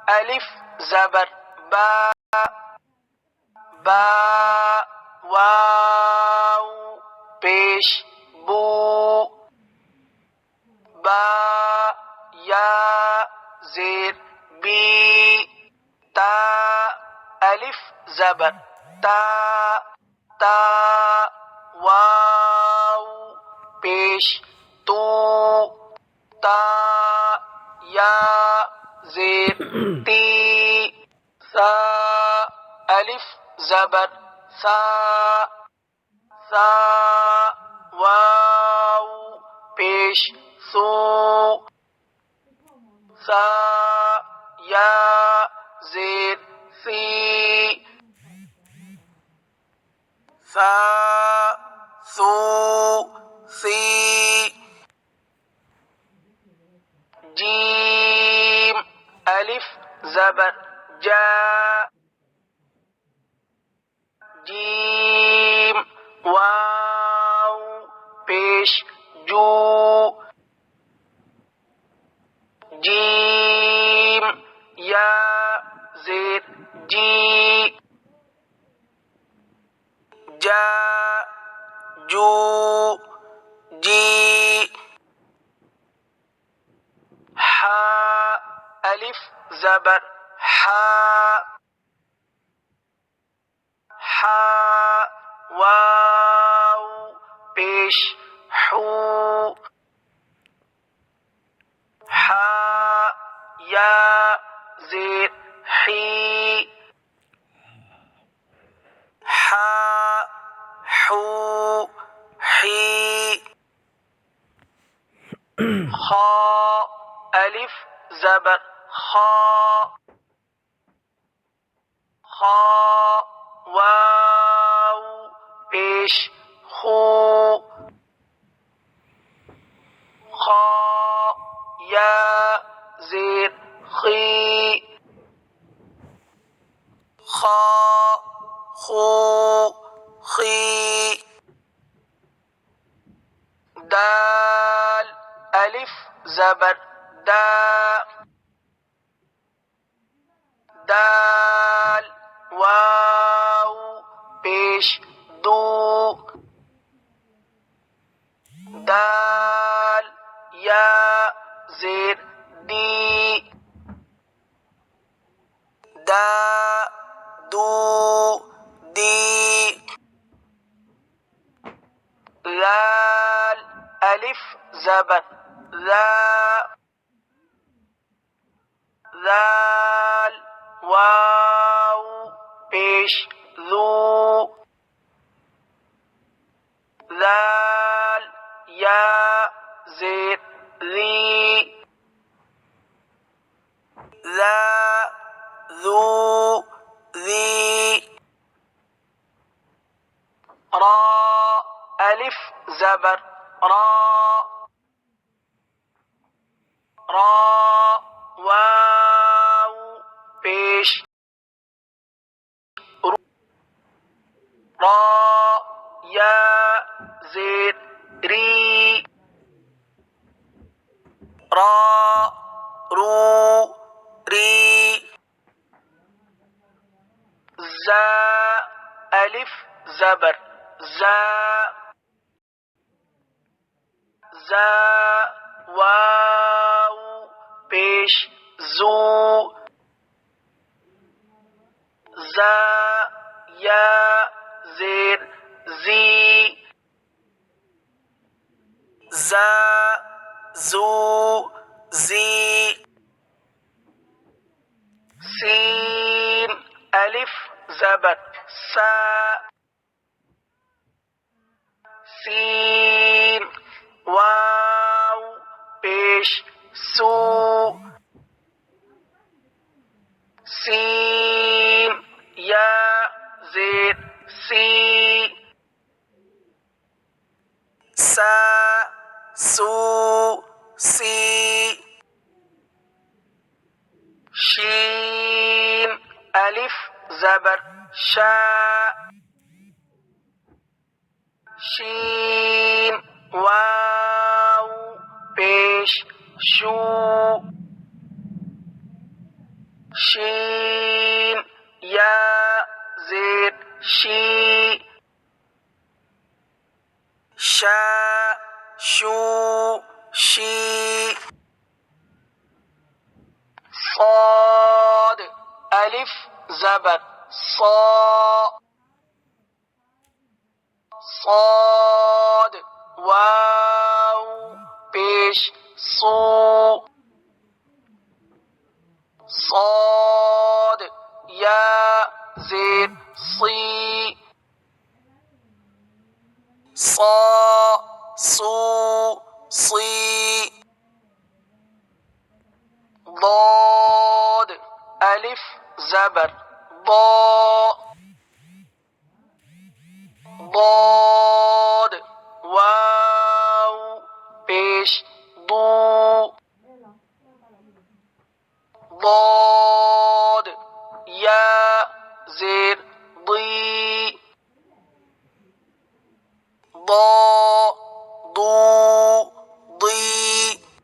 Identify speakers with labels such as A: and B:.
A: अलिफ ज़बर बा, बा, वाव पेश बू, बा, या ज़ेर बी, ता, अलिफ ज़बर ता, ता, वाव पेश तू, ता, या ज़ेर ती, सा, अलिफ ज़बर सा, सा, वाव पेश सू, सा, या ज़ेर सी, सा, सू, सी, जीम अलिफ ज़बर जा, जीम, वाव पेश जू, जीम, या ज़ेर जी, जा, जू, जी, हा अलिफ ज़बर हा, हा, वाव पेश हू, हा, या ज़ेर ही, हा, हू, ही, खा अलिफ ज़बर खा, खा, वाव पेश खू, खा, या ज़ेर खी, खा, खू, खी, दाल अलिफ ज़बर दा, दाल, वाव पेश दू, दाल, या ज़ेर दी, दा, दू, दी, लाल अलिफ ज़बर ला, लाल, वाव पेश लू, लाल, या ज़ेर ली, ला, लू, ली, रा अलिफ ज़बर रा, रा, वाव पेश रू, रा, या ज़ेर री, रा, रू, री, जा अलिफ ज़बर जा, जा, वाव पेश जू, जा, या ज़ेर जी, जा, जू, जी, सीन अलिफ ज़बर सा, सीन, वाव पेश सू, सीन, या ज़ेर सी, सा, सू, सी, शीन अलिफ ज़बर शा, शीन, वाव पेश शू, शीन या जेर शी शा शू शी صاد अलिफ ज़बर صا صاد वाव पेश सू صاد या जेर सी صا सू सी ضاد अलिफ ज़बर ضا ضاد वाव पेश दू ضاد या जेर दी